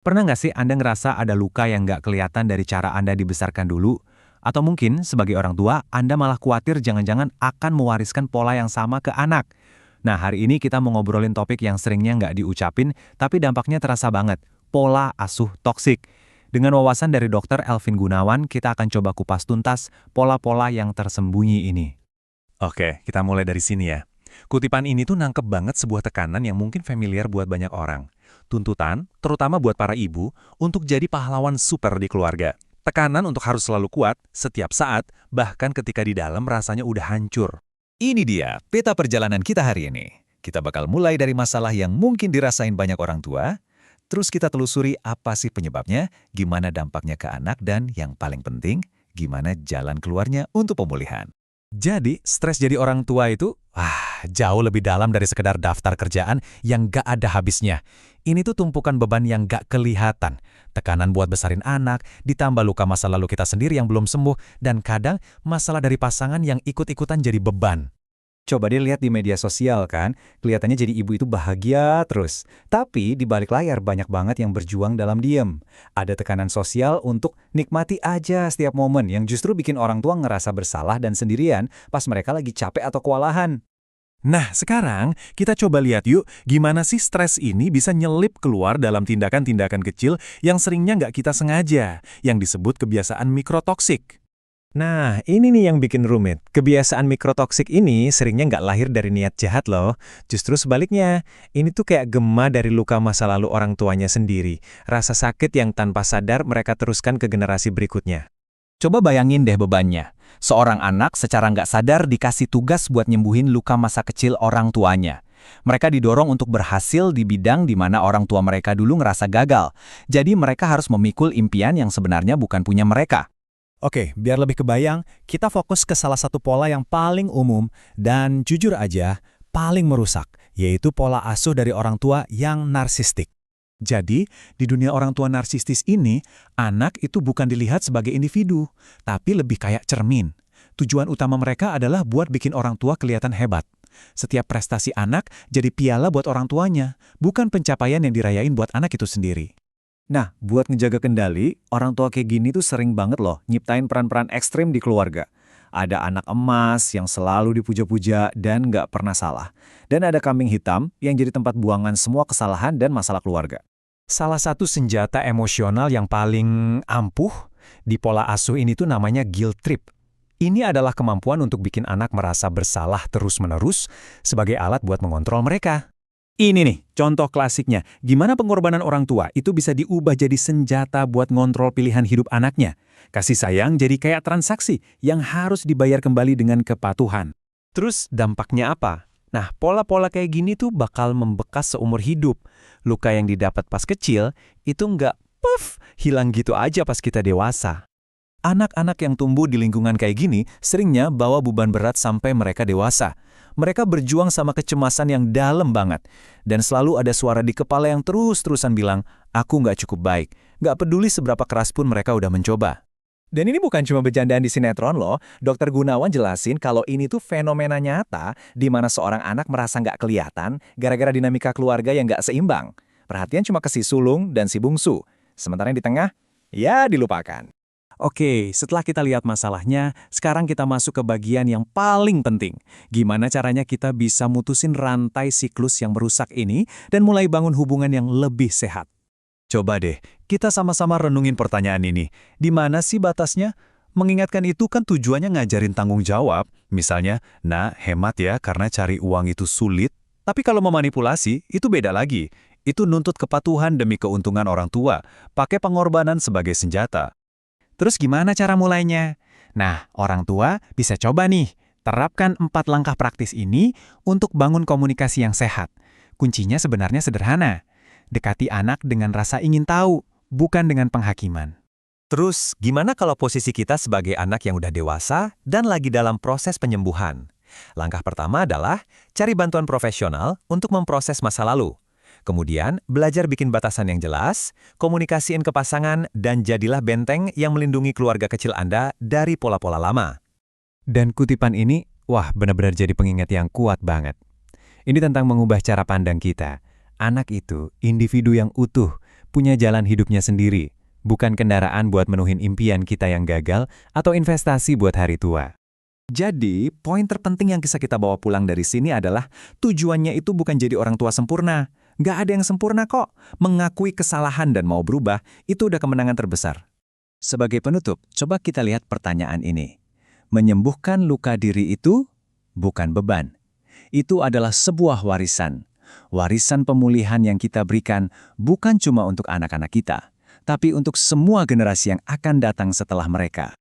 Pernah nggak sih Anda ngerasa ada luka yang nggak kelihatan dari cara Anda dibesarkan dulu? Atau mungkin sebagai orang tua, Anda malah khawatir jangan-jangan akan mewariskan pola yang sama ke anak. Nah, hari ini kita mau ngobrolin topik yang seringnya nggak diucapin, tapi dampaknya terasa banget, pola asuh toksik. Dengan wawasan dari Dr. Elvin Gunawan, kita akan coba kupas tuntas pola-pola yang tersembunyi ini. Oke, kita mulai dari sini ya. Kutipan ini tuh nangkep banget sebuah tekanan yang mungkin familiar buat banyak orang. Tuntutan, terutama buat para ibu, untuk jadi pahlawan super di keluarga. Tekanan untuk harus selalu kuat, setiap saat, bahkan ketika di dalam rasanya udah hancur. Ini dia peta perjalanan kita hari ini. Kita bakal mulai dari masalah yang mungkin dirasain banyak orang tua, terus kita telusuri apa sih penyebabnya, gimana dampaknya ke anak, dan yang paling penting, gimana jalan keluarnya untuk pemulihan. Jadi, stres jadi orang tua itu, jauh lebih dalam dari sekedar daftar kerjaan yang gak ada habisnya. Ini tuh tumpukan beban yang gak kelihatan. Tekanan buat besarin anak, ditambah luka masa lalu kita sendiri yang belum sembuh, dan kadang masalah dari pasangan yang ikut-ikutan jadi beban. Coba deh lihat di media sosial kan, kelihatannya jadi ibu itu bahagia terus. Tapi di balik layar banyak banget yang berjuang dalam diem. Ada tekanan sosial untuk nikmati aja setiap momen yang justru bikin orang tua ngerasa bersalah dan sendirian pas mereka lagi capek atau kewalahan. Nah, sekarang kita coba lihat yuk gimana sih stres ini bisa nyelip keluar dalam tindakan-tindakan kecil yang seringnya nggak kita sengaja, yang disebut kebiasaan mikrotoksik. Nah, ini nih yang bikin rumit. Kebiasaan mikrotoksik ini seringnya nggak lahir dari niat jahat loh. Justru sebaliknya, ini tuh kayak gema dari luka masa lalu orang tuanya sendiri. Rasa sakit yang tanpa sadar mereka teruskan ke generasi berikutnya. Coba bayangin deh bebannya. Seorang anak secara nggak sadar dikasih tugas buat nyembuhin luka masa kecil orang tuanya. Mereka didorong untuk berhasil di bidang di mana orang tua mereka dulu ngerasa gagal. Jadi mereka harus memikul impian yang sebenarnya bukan punya mereka. Oke, biar lebih kebayang, kita fokus ke salah satu pola yang paling umum dan jujur aja, paling merusak, yaitu pola asuh dari orang tua yang narsistik. Jadi, di dunia orang tua narsistis ini, anak itu bukan dilihat sebagai individu, tapi lebih kayak cermin. Tujuan utama mereka adalah buat bikin orang tua kelihatan hebat. Setiap prestasi anak jadi piala buat orang tuanya, bukan pencapaian yang dirayain buat anak itu sendiri. Nah, buat ngejaga kendali, orang tua kayak gini tuh sering banget loh nyiptain peran-peran ekstrim di keluarga. Ada anak emas yang selalu dipuja-puja dan nggak pernah salah. Dan ada kambing hitam yang jadi tempat buangan semua kesalahan dan masalah keluarga. Salah satu senjata emosional yang paling ampuh di pola asuh ini tuh namanya guilt trip. Ini adalah kemampuan untuk bikin anak merasa bersalah terus-menerus sebagai alat buat mengontrol mereka. Ini nih, contoh klasiknya. Gimana pengorbanan orang tua itu bisa diubah jadi senjata buat ngontrol pilihan hidup anaknya. Kasih sayang jadi kayak transaksi yang harus dibayar kembali dengan kepatuhan. Terus dampaknya apa? Nah, pola-pola kayak gini tuh bakal membekas seumur hidup. Luka yang didapat pas kecil itu nggak hilang gitu aja pas kita dewasa. Anak-anak yang tumbuh di lingkungan kayak gini seringnya bawa beban berat sampai mereka dewasa. Mereka berjuang sama kecemasan yang dalam banget. Dan selalu ada suara di kepala yang terus-terusan bilang, aku nggak cukup baik. Nggak peduli seberapa keras pun mereka udah mencoba. Dan ini bukan cuma bercandaan di sinetron loh. Dr. Gunawan jelasin kalau ini tuh fenomena nyata di mana seorang anak merasa nggak kelihatan gara-gara dinamika keluarga yang nggak seimbang. Perhatian cuma ke si sulung dan si bungsu. Sementara yang di tengah, ya dilupakan. Oke, setelah kita lihat masalahnya, sekarang kita masuk ke bagian yang paling penting. Gimana caranya kita bisa mutusin rantai siklus yang merusak ini dan mulai bangun hubungan yang lebih sehat? Coba deh, kita sama-sama renungin pertanyaan ini. Di mana sih batasnya? Mengingatkan itu kan tujuannya ngajarin tanggung jawab. Misalnya, hemat ya karena cari uang itu sulit. Tapi kalau memanipulasi, itu beda lagi. Itu nuntut kepatuhan demi keuntungan orang tua, pakai pengorbanan sebagai senjata. Terus gimana cara mulainya? Nah, orang tua bisa coba nih, terapkan 4 langkah praktis ini untuk bangun komunikasi yang sehat. Kuncinya sebenarnya sederhana. Dekati anak dengan rasa ingin tahu, bukan dengan penghakiman. Terus, gimana kalau posisi kita sebagai anak yang udah dewasa dan lagi dalam proses penyembuhan? Langkah pertama adalah cari bantuan profesional untuk memproses masa lalu. Kemudian, belajar bikin batasan yang jelas, komunikasiin ke pasangan, dan jadilah benteng yang melindungi keluarga kecil Anda dari pola-pola lama. Dan kutipan ini, benar-benar jadi pengingat yang kuat banget. Ini tentang mengubah cara pandang kita. Anak itu individu yang utuh, punya jalan hidupnya sendiri, bukan kendaraan buat menuhin impian kita yang gagal atau investasi buat hari tua. Jadi, poin terpenting yang bisa kita bawa pulang dari sini adalah tujuannya itu bukan jadi orang tua sempurna. Nggak ada yang sempurna kok. Mengakui kesalahan dan mau berubah, itu udah kemenangan terbesar. Sebagai penutup, coba kita lihat pertanyaan ini. Menyembuhkan luka diri itu bukan beban. Itu adalah sebuah warisan. Warisan pemulihan yang kita berikan bukan cuma untuk anak-anak kita, tapi untuk semua generasi yang akan datang setelah mereka.